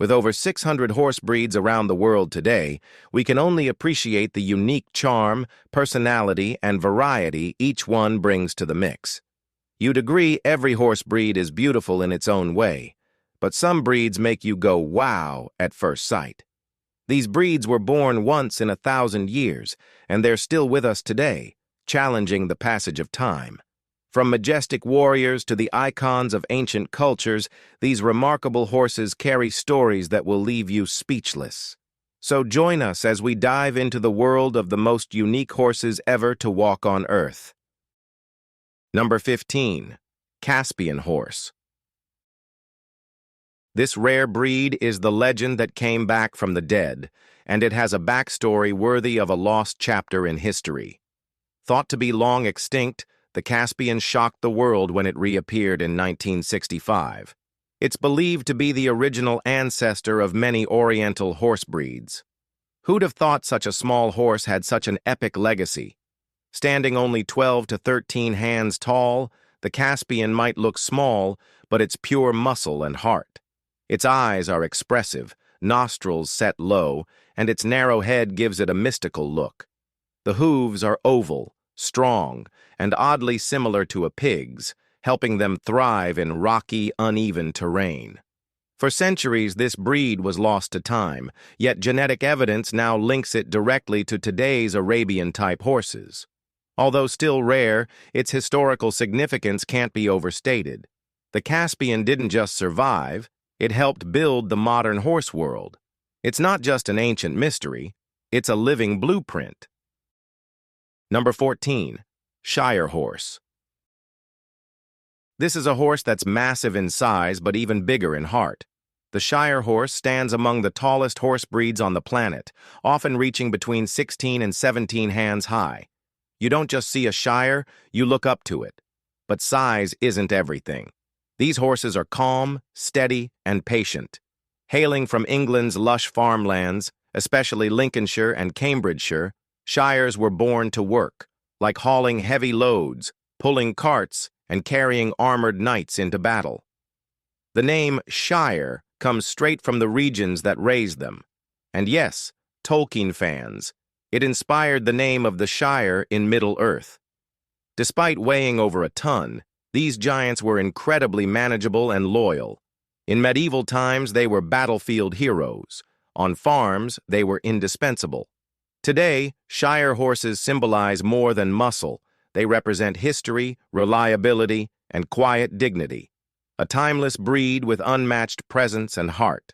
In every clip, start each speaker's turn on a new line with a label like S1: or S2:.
S1: With over 600 horse breeds around the world today, we can only appreciate the unique charm, personality, and variety each one brings to the mix. You'd agree every horse breed is beautiful in its own way, but some breeds make you go wow at first sight. These breeds were born once in 1,000 years, and they're still with us today, challenging the passage of time. From majestic warriors to the icons of ancient cultures, these remarkable horses carry stories that will leave you speechless. So join us as we dive into the world of the most unique horses ever to walk on Earth. Number 15. Caspian Horse. This rare breed is the legend that came back from the dead, and it has a backstory worthy of a lost chapter in history. Thought to be long extinct, the Caspian shocked the world when it reappeared in 1965. It's believed to be the original ancestor of many Oriental horse breeds. Who'd have thought such a small horse had such an epic legacy? Standing only 12 to 13 hands tall, the Caspian might look small, but it's pure muscle and heart. Its eyes are expressive, nostrils set low, and its narrow head gives it a mystical look. The hooves are oval, strong, and oddly similar to a pig's, helping them thrive in rocky, uneven terrain. For centuries, this breed was lost to time, yet genetic evidence now links it directly to today's Arabian-type horses. Although still rare, its historical significance can't be overstated. The Caspian didn't just survive, it helped build the modern horse world. It's not just an ancient mystery, it's a living blueprint. Number 14. Shire Horse. This is a horse that's massive in size but even bigger in heart. The Shire horse stands among the tallest horse breeds on the planet, often reaching between 16 and 17 hands high. You don't just see a Shire, you look up to it. But size isn't everything. These horses are calm, steady, and patient. Hailing from England's lush farmlands, especially Lincolnshire and Cambridgeshire, Shires were born to work, like hauling heavy loads, pulling carts, and carrying armored knights into battle. The name Shire comes straight from the regions that raised them. And yes, Tolkien fans, it inspired the name of the Shire in Middle-earth. Despite weighing over a ton, these giants were incredibly manageable and loyal. In medieval times, they were battlefield heroes. On farms, they were indispensable. Today, Shire horses symbolize more than muscle. They represent history, reliability, and quiet dignity. A timeless breed with unmatched presence and heart.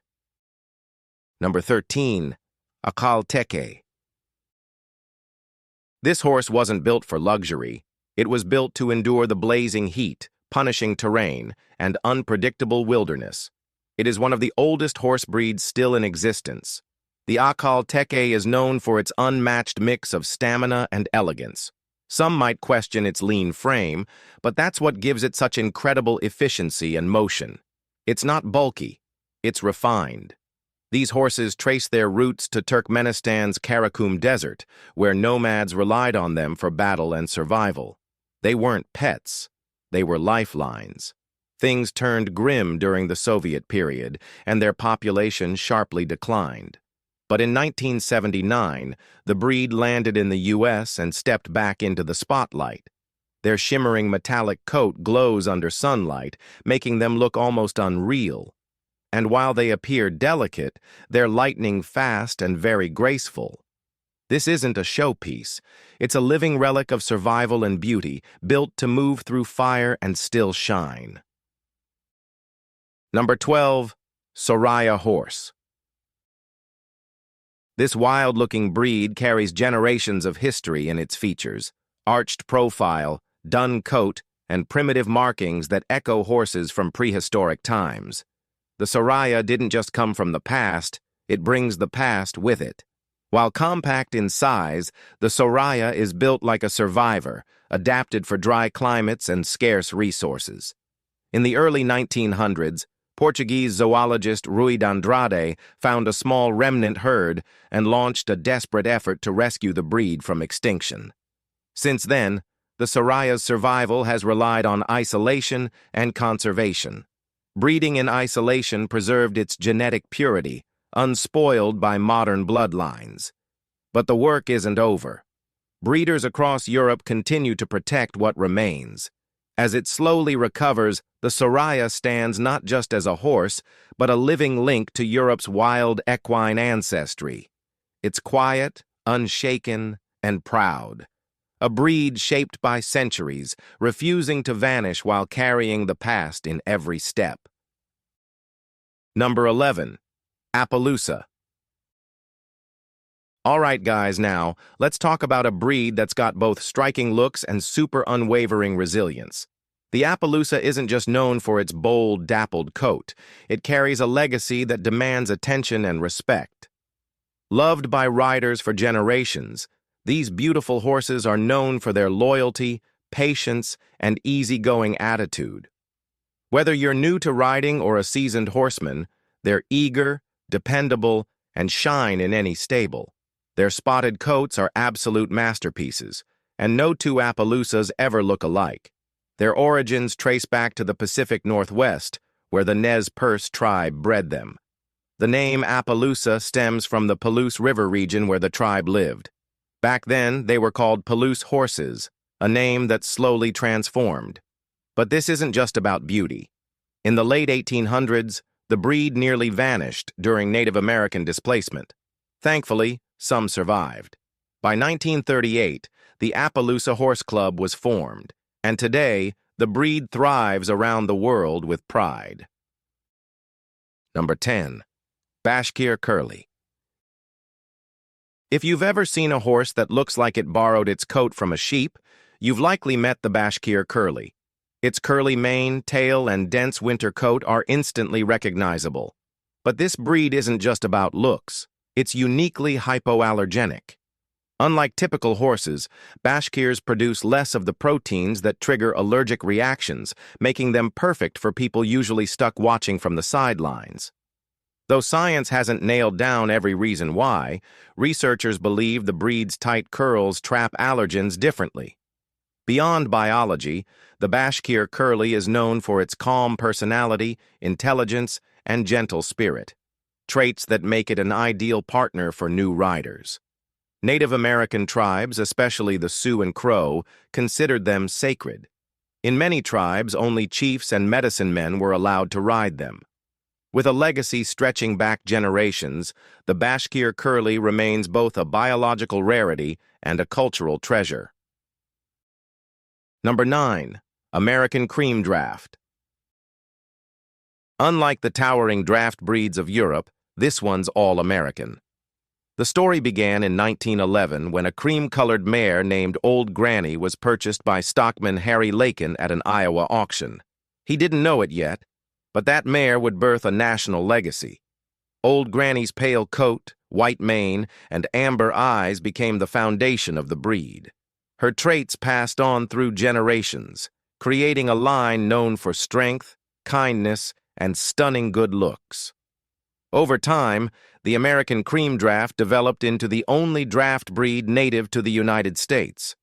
S1: Number 13. Akal Teke. This horse wasn't built for luxury. It was built to endure the blazing heat, punishing terrain, and unpredictable wilderness. It is one of the oldest horse breeds still in existence. The Akal Teke is known for its unmatched mix of stamina and elegance. Some might question its lean frame, but that's what gives it such incredible efficiency and motion. It's not bulky, it's refined. These horses trace their roots to Turkmenistan's Karakum Desert, where nomads relied on them for battle and survival. They weren't pets, they were lifelines. Things turned grim during the Soviet period, and their population sharply declined. But in 1979, the breed landed in the U.S. and stepped back into the spotlight. Their shimmering metallic coat glows under sunlight, making them look almost unreal. And while they appear delicate, they're lightning fast and very graceful. This isn't a showpiece. It's a living relic of survival and beauty, built to move through fire and still shine. Number 12. Soraya Horse. This wild-looking breed carries generations of history in its features. Arched profile, dun coat, and primitive markings that echo horses from prehistoric times. The Soraya didn't just come from the past, it brings the past with it. While compact in size, the Soraya is built like a survivor, adapted for dry climates and scarce resources. In the early 1900s, Portuguese zoologist Rui de Andrade found a small remnant herd and launched a desperate effort to rescue the breed from extinction. Since then, the Soraya's survival has relied on isolation and conservation. Breeding in isolation preserved its genetic purity, unspoiled by modern bloodlines. But the work isn't over. Breeders across Europe continue to protect what remains. As it slowly recovers, the Soraya stands not just as a horse, but a living link to Europe's wild equine ancestry. It's quiet, unshaken, and proud. A breed shaped by centuries, refusing to vanish while carrying the past in every step. Number 11. Appaloosa. All right, guys, now, let's talk about a breed that's got both striking looks and super unwavering resilience. The Appaloosa isn't just known for its bold, dappled coat. It carries a legacy that demands attention and respect. Loved by riders for generations, these beautiful horses are known for their loyalty, patience, and easygoing attitude. Whether you're new to riding or a seasoned horseman, they're eager, dependable, and shine in any stable. Their spotted coats are absolute masterpieces, and no two Appaloosas ever look alike. Their origins trace back to the Pacific Northwest, where the Nez Perce tribe bred them. The name Appaloosa stems from the Palouse River region where the tribe lived. Back then, they were called Palouse horses, a name that slowly transformed. But this isn't just about beauty. In the late 1800s, the breed nearly vanished during Native American displacement. Thankfully, some survived. By 1938, the Appaloosa Horse Club was formed, and today, the breed thrives around the world with pride. Number 10. Bashkir Curly. If you've ever seen a horse that looks like it borrowed its coat from a sheep, you've likely met the Bashkir Curly. Its curly mane, tail, and dense winter coat are instantly recognizable. But this breed isn't just about looks. It's uniquely hypoallergenic. Unlike typical horses, Bashkirs produce less of the proteins that trigger allergic reactions, making them perfect for people usually stuck watching from the sidelines. Though science hasn't nailed down every reason why, researchers believe the breed's tight curls trap allergens differently. Beyond biology, the Bashkir Curly is known for its calm personality, intelligence, and gentle spirit, traits that make it an ideal partner for new riders. Native American tribes, especially the Sioux and Crow, considered them sacred. In many tribes, only chiefs and medicine men were allowed to ride them. With a legacy stretching back generations, the Bashkir Curly remains both a biological rarity and a cultural treasure. Number 9. American Cream Draft. Unlike the towering draft breeds of Europe, this one's all American. The story began in 1911 when a cream-colored mare named Old Granny was purchased by stockman Harry Lakin at an Iowa auction. He didn't know it yet, but that mare would birth a national legacy. Old Granny's pale coat, white mane, and amber eyes became the foundation of the breed. Her traits passed on through generations, creating a line known for strength, kindness, and stunning good looks. Over time, the American Cream Draft developed into the only draft breed native to the United States.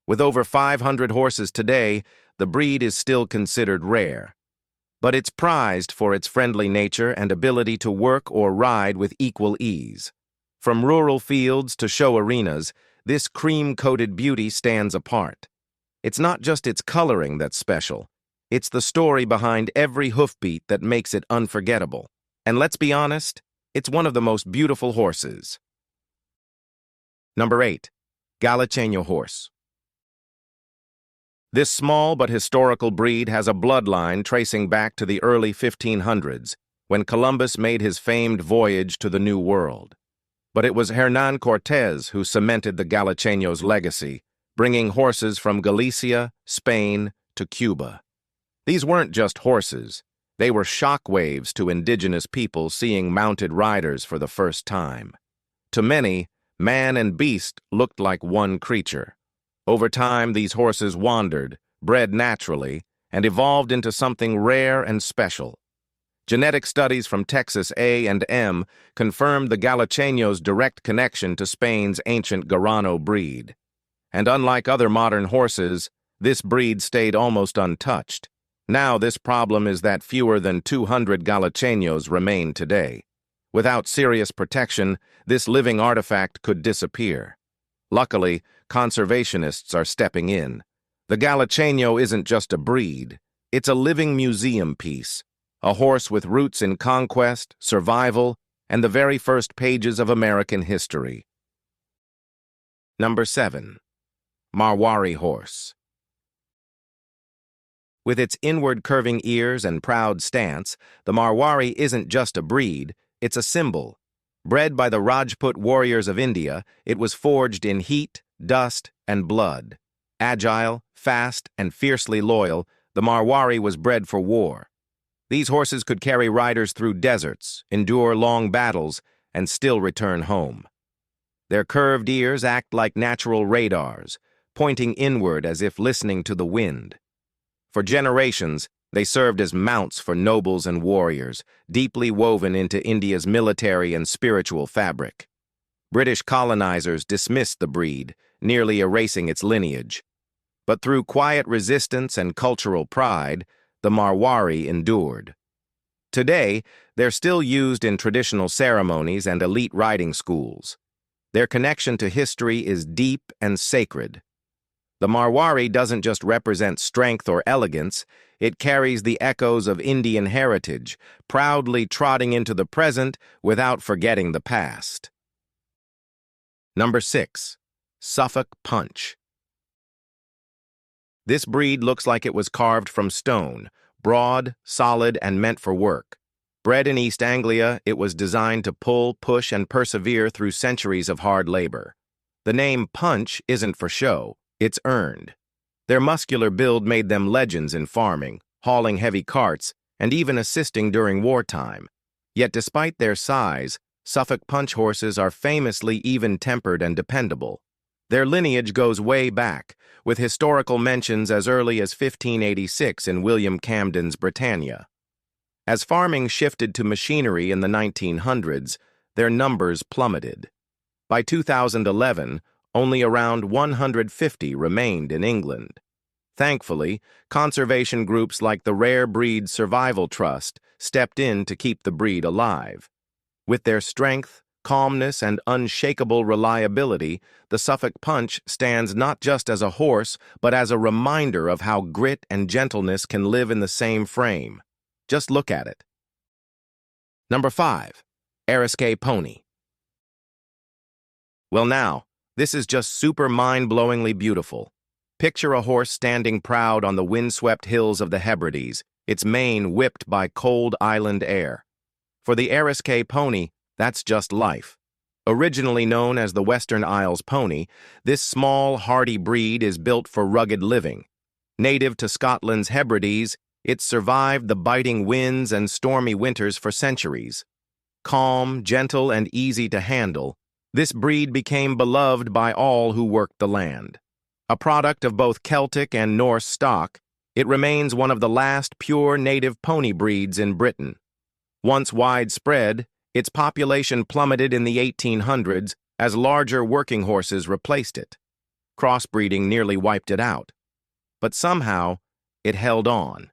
S1: With over 500 horses today, the breed is still considered rare. But it's prized for its friendly nature and ability to work or ride with equal ease. From rural fields to show arenas, this cream-coated beauty stands apart. It's not just its coloring that's special. It's the story behind every hoofbeat that makes it unforgettable. And let's be honest, it's one of the most beautiful horses. Number 8. Galiceño Horse. This small but historical breed has a bloodline tracing back to the early 1500s, when Columbus made his famed voyage to the New World. But it was Hernán Cortés who cemented the Galiceños' legacy, bringing horses from Galicia, Spain, to Cuba. These weren't just horses. They were shockwaves to indigenous people seeing mounted riders for the first time. To many, man and beast looked like one creature. Over time, these horses wandered, bred naturally, and evolved into something rare and special. Genetic studies from Texas A&M confirmed the Galiceños' direct connection to Spain's ancient Garano breed. And unlike other modern horses, this breed stayed almost untouched. Now this problem is that fewer than 200 Galacheños remain today. Without serious protection, this living artifact could disappear. Luckily, conservationists are stepping in. The Galacheño isn't just a breed, it's a living museum piece, a horse with roots in conquest, survival, and the very first pages of American history. Number 7. Marwari horse. With its inward curving ears and proud stance, the Marwari isn't just a breed, it's a symbol. Bred by the Rajput warriors of India, it was forged in heat, dust, and blood. Agile, fast, and fiercely loyal, the Marwari was bred for war. These horses could carry riders through deserts, endure long battles, and still return home. Their curved ears act like natural radars, pointing inward as if listening to the wind. For generations, they served as mounts for nobles and warriors, deeply woven into India's military and spiritual fabric. British colonizers dismissed the breed, nearly erasing its lineage. But through quiet resistance and cultural pride, the Marwari endured. Today, they're still used in traditional ceremonies and elite riding schools. Their connection to history is deep and sacred. The Marwari doesn't just represent strength or elegance, it carries the echoes of Indian heritage, proudly trotting into the present without forgetting the past. Number 6. Suffolk Punch. This breed looks like it was carved from stone, broad, solid, and meant for work. Bred in East Anglia, it was designed to pull, push, and persevere through centuries of hard labor. The name Punch isn't for show. It's earned. Their muscular build made them legends in farming, hauling heavy carts, and even assisting during wartime. Yet despite their size, Suffolk Punch horses are famously even-tempered and dependable. Their lineage goes way back, with historical mentions as early as 1586 in William Camden's Britannia. As farming shifted to machinery in the 1900s, their numbers plummeted. By 2011, only around 150 remained in England. Thankfully, conservation groups like the Rare Breed Survival Trust stepped in to keep the breed alive. With their strength, calmness, and unshakable reliability, the Suffolk Punch stands not just as a horse, but as a reminder of how grit and gentleness can live in the same frame. Just look at it. Number 5. Rarest pony. Well now, this is just super mind-blowingly beautiful. Picture a horse standing proud on the windswept hills of the Hebrides, its mane whipped by cold island air. For the rarest pony, that's just life. Originally known as the Western Isles pony, this small, hardy breed is built for rugged living. Native to Scotland's Hebrides, it survived the biting winds and stormy winters for centuries. Calm, gentle, and easy to handle, this breed became beloved by all who worked the land. A product of both Celtic and Norse stock, it remains one of the last pure native pony breeds in Britain. Once widespread, its population plummeted in the 1800s as larger working horses replaced it. Crossbreeding nearly wiped it out. But somehow, it held on.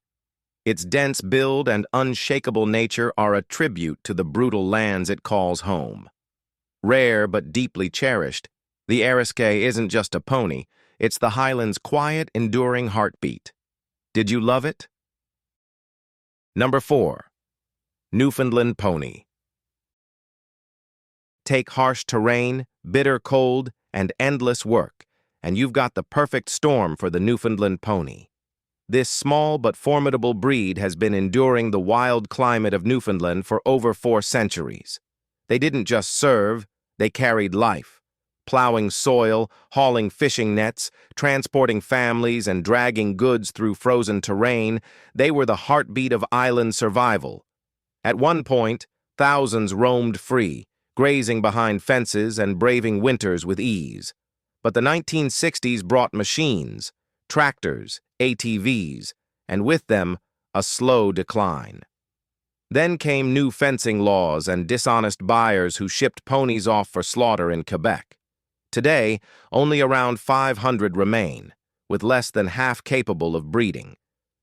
S1: Its dense build and unshakable nature are a tribute to the brutal lands it calls home. Rare but deeply cherished, the rarest isn't just a pony, it's the Highlands' quiet, enduring heartbeat. Did you love it? Number 4. Newfoundland pony. Take harsh terrain, bitter cold, and endless work, and you've got the perfect storm for the Newfoundland pony. This small but formidable breed has been enduring the wild climate of Newfoundland for over 4 centuries. They didn't just serve, they carried life. Plowing soil, hauling fishing nets, transporting families, and dragging goods through frozen terrain, they were the heartbeat of island survival. At one point, thousands roamed free, grazing behind fences and braving winters with ease. But the 1960s brought machines, tractors, ATVs, and with them, a slow decline. Then came new fencing laws and dishonest buyers who shipped ponies off for slaughter in Quebec. Today, only around 500 remain, with less than half capable of breeding.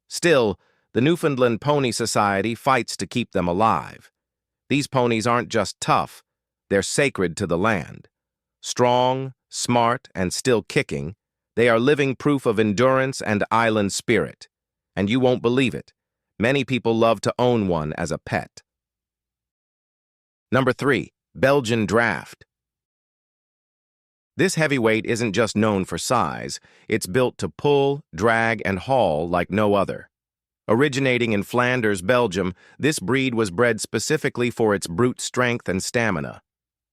S1: Still, The Newfoundland Pony Society fights to keep them alive. These ponies aren't just tough, they're sacred to the land. Strong, smart, and still kicking, they are living proof of endurance and island spirit. And you won't believe it, many people love to own one as a pet. Number 3. Belgian Draft. This heavyweight isn't just known for size, it's built to pull, drag, and haul like no other. Originating in Flanders, Belgium, this breed was bred specifically for its brute strength and stamina.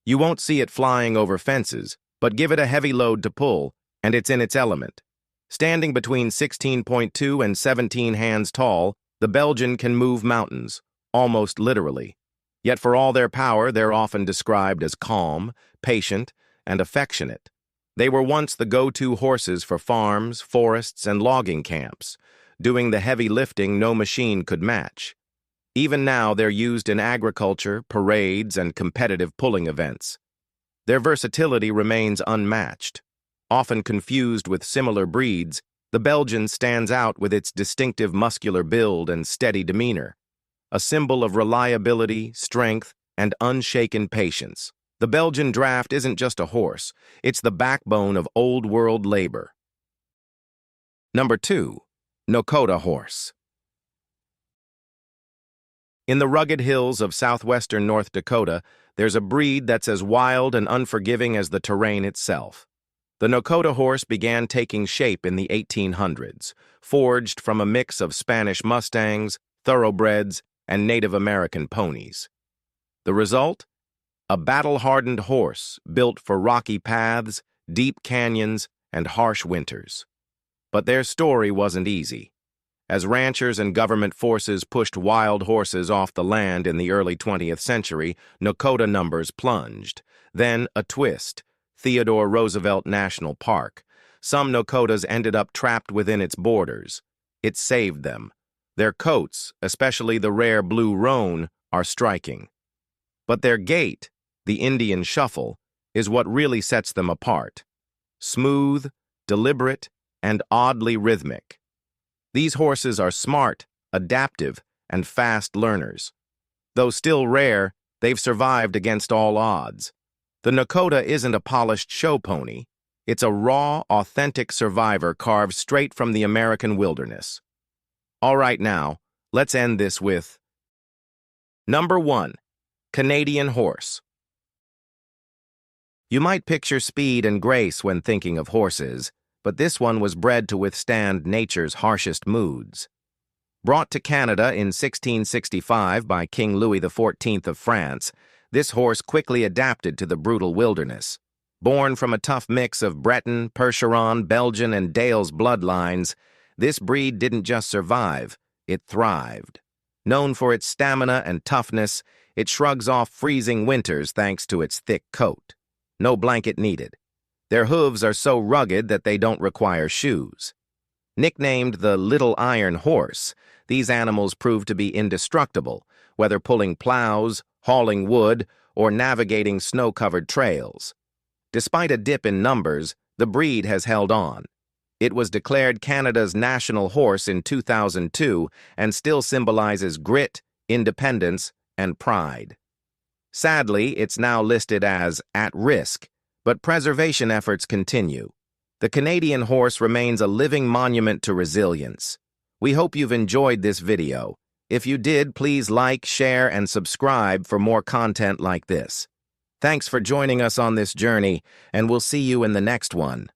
S1: You won't see it flying over fences, but give it a heavy load to pull, and it's in its element. Standing between 16.2 and 17 hands tall, the Belgian can move mountains, almost literally. Yet for all their power, they're often described as calm, patient, and affectionate. They were once the go-to horses for farms, forests, and logging camps, doing the heavy lifting no machine could match. Even now, they're used in agriculture, parades, and competitive pulling events. Their versatility remains unmatched. Often confused with similar breeds, the Belgian stands out with its distinctive muscular build and steady demeanor, a symbol of reliability, strength, and unshaken patience. The Belgian Draft isn't just a horse, it's the backbone of old-world labor. Number 2. Nakota Horse. In the rugged hills of southwestern North Dakota, there's a breed that's as wild and unforgiving as the terrain itself. The Nakota horse began taking shape in the 1800s, forged from a mix of Spanish Mustangs, thoroughbreds, and Native American ponies. The result? A battle-hardened horse built for rocky paths, deep canyons, and harsh winters. But their story wasn't easy. As ranchers and government forces pushed wild horses off the land in the early 20th century, Nakota numbers plunged. Then a twist: Theodore Roosevelt National Park. Some Nakotas ended up trapped within its borders. It saved them. Their coats, especially the rare blue roan, are striking. But their gait, the Indian shuffle, is what really sets them apart. Smooth, deliberate, and oddly rhythmic. These horses are smart, adaptive, and fast learners. Though still rare, they've survived against all odds. The Nakota isn't a polished show pony. It's a raw, authentic survivor carved straight from the American wilderness. All right now, let's end this with Number 1. Canadian Horse. You might picture speed and grace when thinking of horses, but this one was bred to withstand nature's harshest moods. Brought to Canada in 1665 by King Louis XIV of France, this horse quickly adapted to the brutal wilderness. Born from a tough mix of Breton, Percheron, Belgian, and Dales bloodlines, this breed didn't just survive, it thrived. Known for its stamina and toughness, it shrugs off freezing winters thanks to its thick coat. No blanket needed. Their hooves are so rugged that they don't require shoes. Nicknamed the Little Iron Horse, these animals prove to be indestructible, whether pulling plows, hauling wood, or navigating snow-covered trails. Despite a dip in numbers, the breed has held on. It was declared Canada's national horse in 2002 and still symbolizes grit, independence, and pride. Sadly, it's now listed as at risk, but preservation efforts continue. The Canadian horse remains a living monument to resilience. We hope you've enjoyed this video. If you did, please like, share, and subscribe for more content like this. Thanks for joining us on this journey, and we'll see you in the next one.